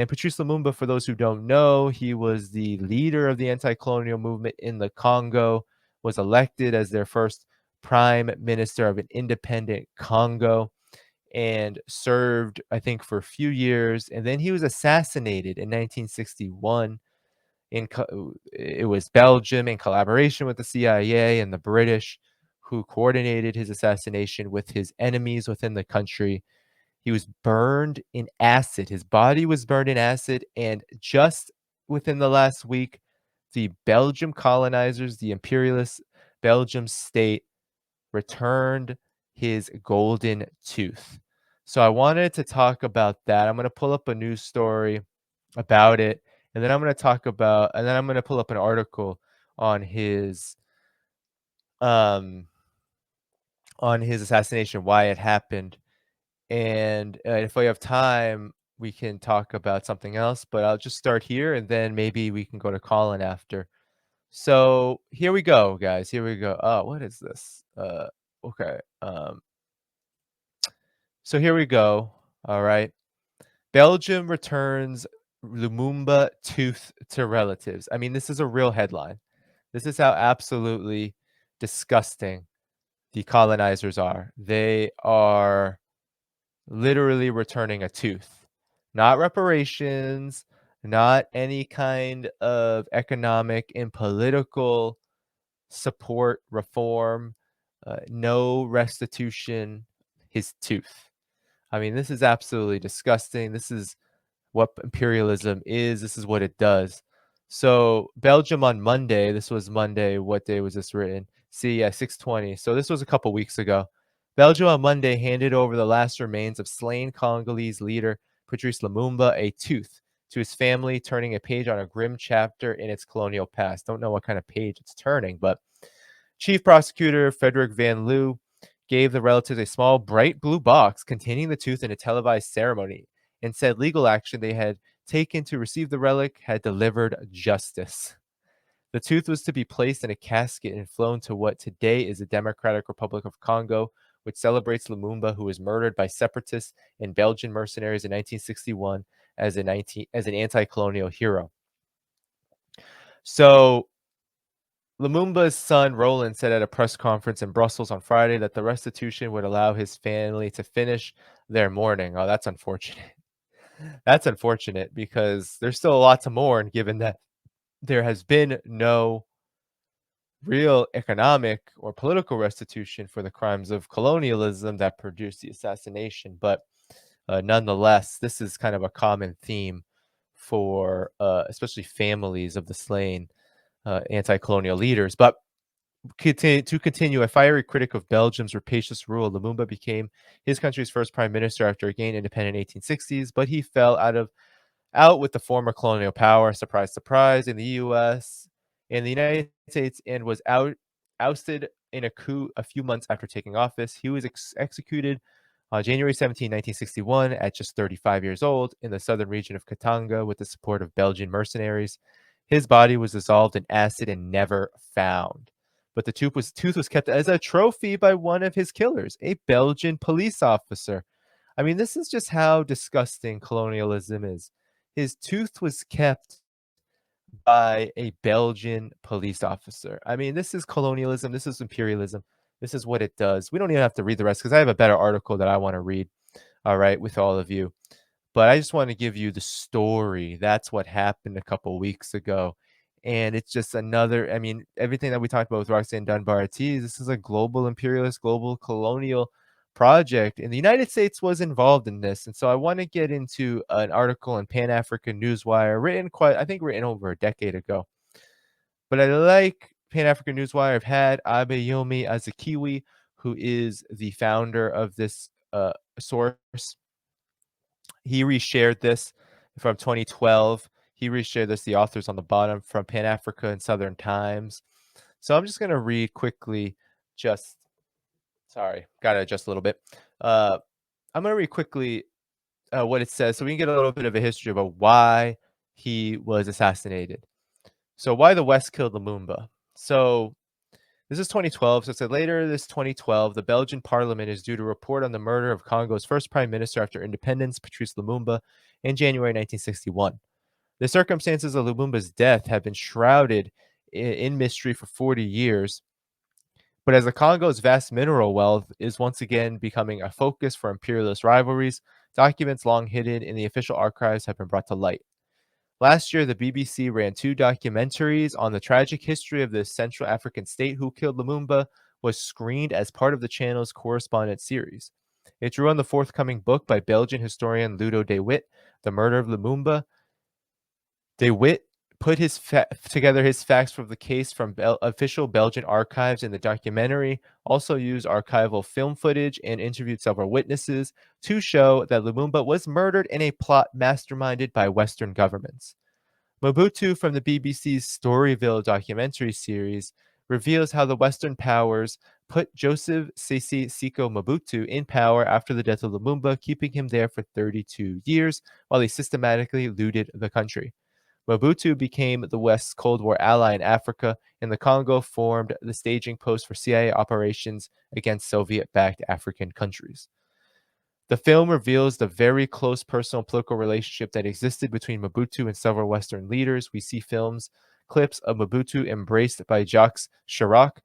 And Patrice Lumumba, for those who don't know, he was the leader of the anti-colonial movement in the Congo, was elected as their first prime minister of an independent Congo, and served, I think, for a few years. And then he was assassinated in 1961. It was Belgium in collaboration with the CIA and the British who coordinated his assassination with his enemies within the country. He was burned in acid. His body was burned in acid. And just within the last week, the Belgium colonizers, the imperialist Belgium state, returned his golden tooth. So I wanted to talk about that. I'm going to pull up a news story about it. And then I'm going to talk about, and then I'm going to pull up an article on his, um, on his assassination, why it happened. And if we have time, we can talk about something else, but I'll just start here and then maybe we can go to Colin after. So here we go, guys. Here we go. Oh, what is this? Okay. So here we go. All right. Belgium returns Lumumba tooth to relatives. I mean, this is a real headline. This is how absolutely disgusting the colonizers are. They are literally returning a tooth, not reparations, not any kind of economic and political support reform, no restitution, his tooth. I mean, this is absolutely disgusting. This is what imperialism is. This is what it does. So Belgium on Monday, this was Monday. What day was this written? See, yeah, 620. So this was a couple weeks ago. Belgium on Monday handed over the last remains of slain Congolese leader Patrice Lumumba, a tooth, to his family, turning a page on a grim chapter in its colonial past. Don't know what kind of page it's turning, but Chief Prosecutor Frederick Van Loo gave the relatives a small, bright blue box containing the tooth in a televised ceremony and said legal action they had taken to receive the relic had delivered justice. The tooth was to be placed in a casket and flown to what today is the Democratic Republic of Congo, which celebrates Lumumba, who was murdered by separatists and Belgian mercenaries in 1961 as an anti-colonial hero. So Lumumba's son, Roland, said at a press conference in Brussels on Friday that the restitution would allow his family to finish their mourning. Oh, that's unfortunate. That's unfortunate because there's still a lot to mourn given that there has been no real economic or political restitution for the crimes of colonialism that produced the assassination. But nonetheless, this is kind of a common theme for especially families of the slain anti-colonial leaders. But to continue, a fiery critic of Belgium's rapacious rule, Lumumba became his country's first prime minister after it gained independence in the 1860s, but he fell out with the former colonial power, surprise, surprise, in the U.S. and the United States, and was ousted in a coup a few months after taking office. He was executed on January 17, 1961, at just 35 years old in the southern region of Katanga with the support of Belgian mercenaries. His body was dissolved in acid and never found. But the tooth was kept as a trophy by one of his killers, a Belgian police officer. I mean, this is just how disgusting colonialism is. His tooth was kept by a Belgian police officer. I mean, this is colonialism. This is imperialism. This is what it does. We don't even have to read the rest because I have a better article that I want to read, all right, with all of you. But I just want to give you the story. That's what happened a couple weeks ago. And it's just another, I mean, everything that we talked about with Roxanne Dunbar, this is a global imperialist, global colonial project. And the United States was involved in this. And so I want to get into an article in Pan African Newswire, written over a decade ago. But I like Pan African Newswire. I've had Abayomi Azikiwe, who is the founder of this source. He reshared this from 2012. He reshared this, the authors on the bottom, from Pan Africa and Southern Times. So I'm just going to read quickly, sorry, got to adjust a little bit. I'm going to read quickly what it says so we can get a little bit of a history about why he was assassinated. So why the West killed Lumumba. So this is 2012. So it said later this 2012, the Belgian parliament is due to report on the murder of Congo's first prime minister after independence, Patrice Lumumba, in January 1961. The circumstances of Lumumba's death have been shrouded in mystery for 40 years, but as the Congo's vast mineral wealth is once again becoming a focus for imperialist rivalries, documents long hidden in the official archives have been brought to light. Last year, the BBC ran two documentaries on the tragic history of the Central African state who killed Lumumba, was screened as part of the channel's correspondent series. It drew on the forthcoming book by Belgian historian Ludo de Witt, The Murder of Lumumba. De Witt put together his facts from the case from official Belgian archives in the documentary, also used archival film footage and interviewed several witnesses to show that Lumumba was murdered in a plot masterminded by Western governments. Mobutu from the BBC's Storyville documentary series reveals how the Western powers put Joseph Sese Seko Mobutu in power after the death of Lumumba, keeping him there for 32 years while he systematically looted the country. Mobutu became the West's Cold War ally in Africa, and the Congo formed the staging post for CIA operations against Soviet-backed African countries. The film reveals the very close personal political relationship that existed between Mobutu and several Western leaders. We see clips of Mobutu embraced by Jacques Chirac,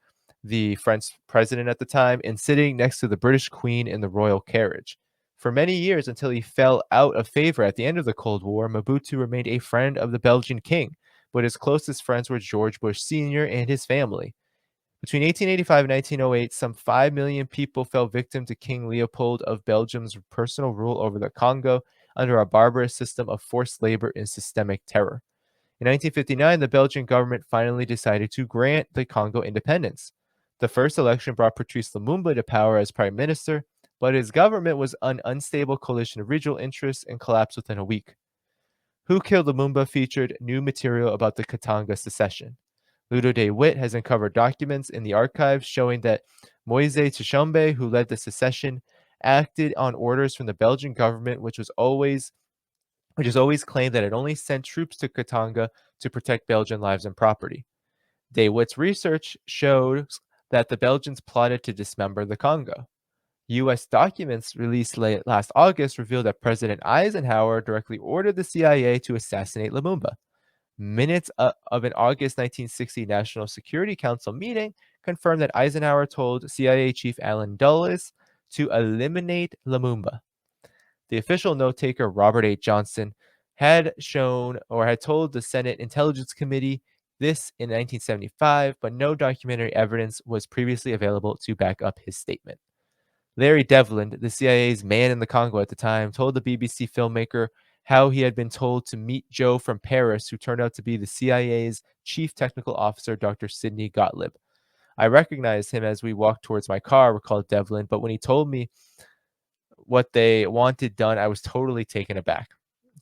the French president at the time, and sitting next to the British Queen in the royal carriage. For many years, until he fell out of favor at the end of the Cold War, Mobutu remained a friend of the Belgian king, but his closest friends were George Bush Sr. and his family. Between 1885 and 1908, some 5 million people fell victim to King Leopold of Belgium's personal rule over the Congo under a barbarous system of forced labor and systemic terror. In 1959, the Belgian government finally decided to grant the Congo independence. The first election brought Patrice Lumumba to power as prime minister, but his government was an unstable coalition of regional interests and collapsed within a week. Who Killed Lumumba featured new material about the Katanga secession. Ludo de Witt has uncovered documents in the archives showing that Moise Tshombe, who led the secession, acted on orders from the Belgian government, which has always claimed that it only sent troops to Katanga to protect Belgian lives and property. De Witt's research shows that the Belgians plotted to dismember the Congo. U.S. documents released late last August revealed that President Eisenhower directly ordered the CIA to assassinate Lumumba. Minutes of an August 1960 National Security Council meeting confirmed that Eisenhower told CIA Chief Allen Dulles to eliminate Lumumba. The official note taker, Robert A. Johnson, had told the Senate Intelligence Committee this in 1975, but no documentary evidence was previously available to back up his statement. Larry Devlin, the CIA's man in the Congo at the time, told the BBC filmmaker how he had been told to meet Joe from Paris, who turned out to be the CIA's chief technical officer, Dr. Sidney Gottlieb. I recognized him as we walked towards my car, recalled Devlin, but when he told me what they wanted done, I was totally taken aback.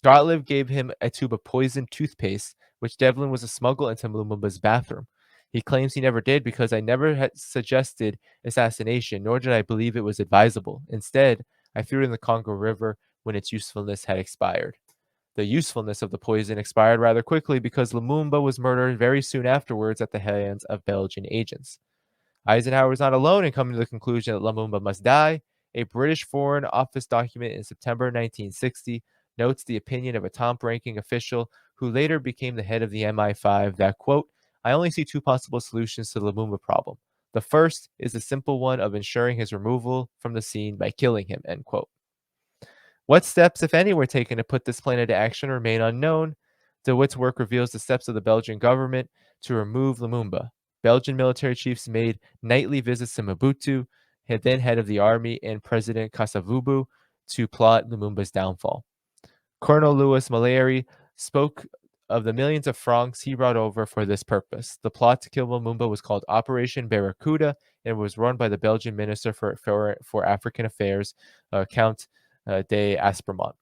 Gottlieb gave him a tube of poisoned toothpaste, which Devlin was to smuggle into Lumumba's bathroom. He claims he never did because I never had suggested assassination, nor did I believe it was advisable. Instead, I threw it in the Congo River when its usefulness had expired. The usefulness of the poison expired rather quickly because Lumumba was murdered very soon afterwards at the hands of Belgian agents. Eisenhower was not alone in coming to the conclusion that Lumumba must die. A British Foreign Office document in September 1960 notes the opinion of a top-ranking official who later became the head of the MI5 that, quote, I only see two possible solutions to the Lumumba problem. The first is the simple one of ensuring his removal from the scene by killing him, end quote. What steps, if any, were taken to put this plan into action remain unknown. De Witt's work reveals the steps of the Belgian government to remove Lumumba. Belgian military chiefs made nightly visits to Mobutu, then head of the army, and President Kasavubu to plot Lumumba's downfall. Colonel Louis Mallory spoke of the millions of francs he brought over for this purpose. The plot to kill Lumumba was called Operation Barracuda and was run by the Belgian Minister for African Affairs, Count de Aspermont.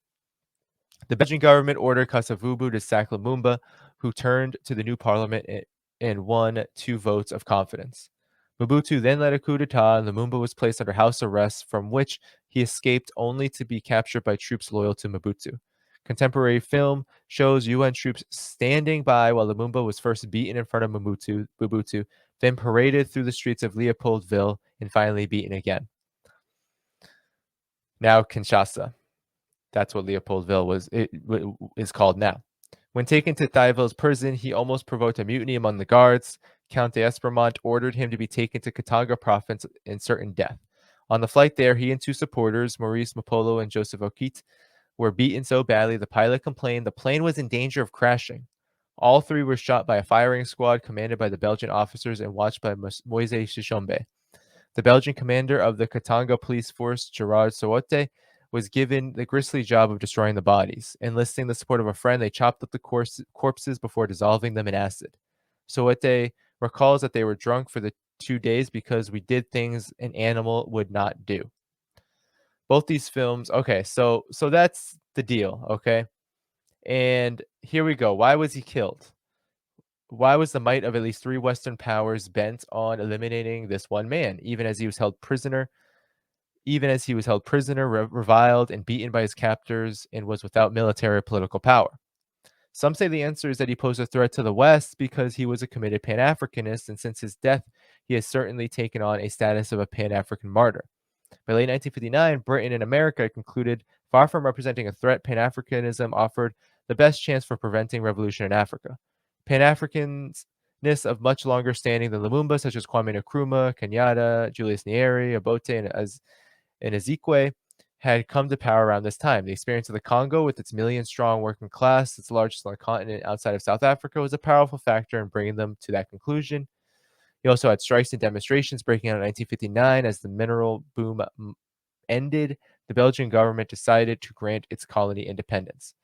The Belgian government ordered Kasavubu to sack Lumumba, who turned to the new parliament and won 2 votes of confidence. Mobutu then led a coup d'etat, and Lumumba was placed under house arrest, from which he escaped only to be captured by troops loyal to Mobutu. Contemporary film shows UN troops standing by while Lumumba was first beaten in front of Mobutu, then paraded through the streets of Leopoldville, and finally beaten again. Now Kinshasa. That's what Leopoldville is called now. When taken to Thieville's prison, he almost provoked a mutiny among the guards. Count d'Espermont ordered him to be taken to Katanga province and certain death. On the flight there, he and two supporters, Maurice Mapolo and Joseph Okit, were beaten so badly the pilot complained the plane was in danger of crashing. All three were shot by a firing squad commanded by the Belgian officers and watched by Moise Shishombe. The Belgian commander of the Katanga police force, Gerard Sowote, was given the grisly job of destroying the bodies. Enlisting the support of a friend, they chopped up the corpses before dissolving them in acid. Sowote recalls that they were drunk for the 2 days because we did things an animal would not do. Both these films, okay, so that's the deal, okay? And here we go. Why was he killed? Why was the might of at least three Western powers bent on eliminating this one man, even as he was held prisoner, reviled and beaten by his captors, and was without military or political power? Some say the answer is that he posed a threat to the West because he was a committed Pan-Africanist, and since his death, he has certainly taken on a status of a Pan-African martyr. By late 1959, Britain and America concluded, far from representing a threat, Pan-Africanism offered the best chance for preventing revolution in Africa. Pan-Africanists of much longer standing than Lumumba, such as Kwame Nkrumah, Kenyatta, Julius Nyerere, Obote, and Ezekwe, had come to power around this time. The experience of the Congo, with its million-strong working class, its largest on the continent outside of South Africa, was a powerful factor in bringing them to that conclusion. You also had strikes and demonstrations breaking out in 1959 as the mineral boom ended. The Belgian government decided to grant its colony independence.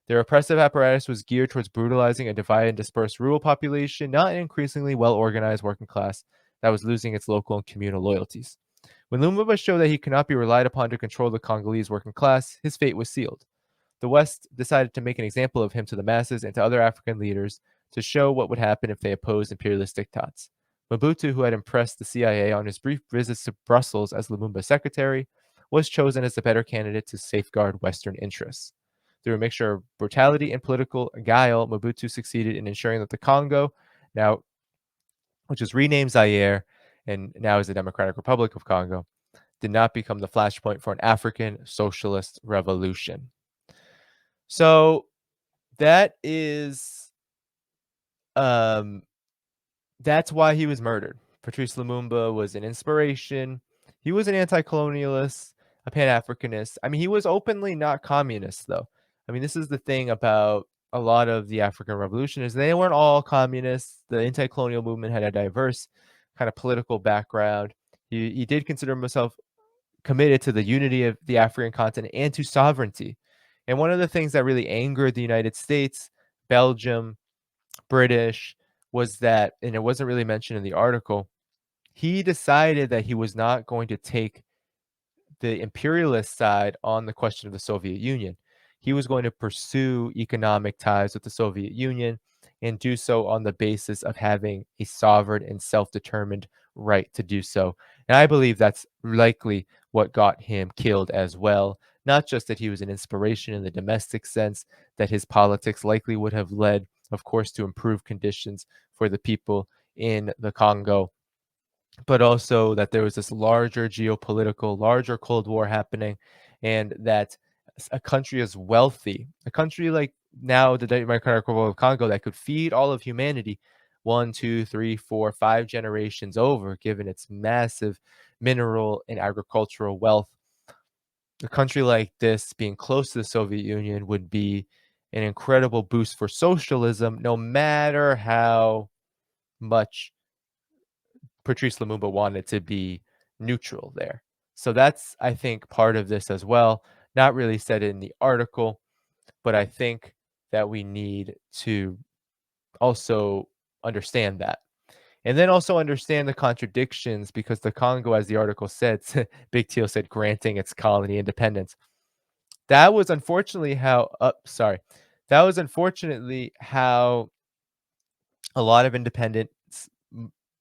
Their oppressive apparatus was geared towards brutalizing a divided and dispersed rural population, not an increasingly well-organized working class that was losing its local and communal loyalties. When Lumumba showed that he could not be relied upon to control the Congolese working class, his fate was sealed. The West decided to make an example of him to the masses and to other African leaders to show what would happen if they opposed imperialist diktats. Mobutu, who had impressed the CIA on his brief visits to Brussels as Lumumba's secretary, was chosen as the better candidate to safeguard Western interests. Through a mixture of brutality and political guile, Mobutu succeeded in ensuring that the Congo, now which was renamed Zaire and now is the Democratic Republic of Congo, did not become the flashpoint for an African socialist revolution. So that is that's why he was murdered. Patrice Lumumba was an inspiration. He was an anti-colonialist, a Pan-Africanist. I mean, he was openly not communist, though. I mean, this is the thing about a lot of the African revolution is they weren't all communists. The anti-colonial movement had a diverse kind of political background. He did consider himself committed to the unity of the African continent and to sovereignty. And one of the things that really angered the United States, Belgium, British, was that, and it wasn't really mentioned in the article, he decided that he was not going to take the imperialist side on the question of the Soviet Union. He was going to pursue economic ties with the Soviet Union and do so on the basis of having a sovereign and self-determined right to do so. And I believe that's likely what got him killed as well. Not just that he was an inspiration in the domestic sense, that his politics likely would have led, of course, to improved conditions for the people in the Congo, but also that there was this larger geopolitical, larger Cold War happening, and that a country as wealthy, a country like now the Democratic Republic of Congo that could feed all of humanity 1, 2, 3, 4, 5 generations over, given its massive mineral and agricultural wealth. A country like this being close to the Soviet Union would be an incredible boost for socialism, no matter how much Patrice Lumumba wanted to be neutral there. So that's, I think, part of this as well. Not really said in the article, but I think that we need to also understand that. And then also understand the contradictions because the Congo, as the article said, Big Teal said, granting its colony independence. That was unfortunately how, that was unfortunately how a lot of independence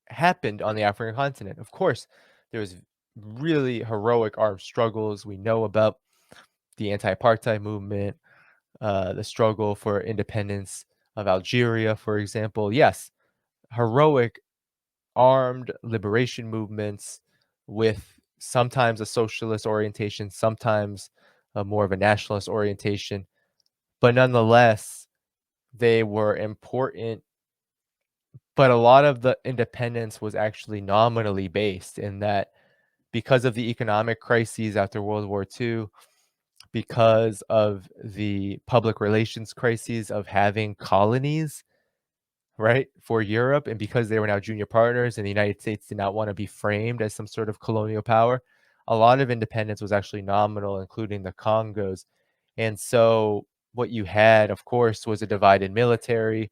happened on the African continent. Of course, there was really heroic armed struggles. We know about the anti-apartheid movement, the struggle for independence of Algeria, for example. Yes, heroic armed liberation movements with sometimes a socialist orientation, sometimes more of a nationalist orientation, but nonetheless, they were important. But a lot of the independence was actually nominally based in that because of the economic crises after World War II, because of the public relations crises of having colonies, right, for Europe, and because they were now junior partners and the United States did not want to be framed as some sort of colonial power, a lot of independence was actually nominal, including the Congos. And so what you had, of course, was a divided military.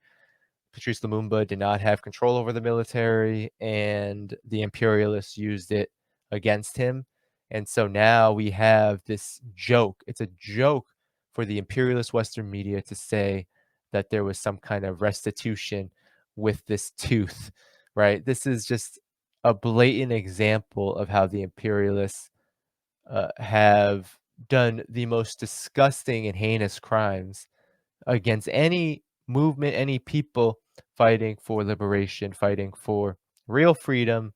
Patrice Lumumba did not have control over the military, and the imperialists used it against him. And so now we have this joke. It's a joke for the imperialist Western media to say that there was some kind of restitution with this tooth, right? This is just a blatant example of how the imperialists have done the most disgusting and heinous crimes against any movement, any people fighting for liberation, fighting for real freedom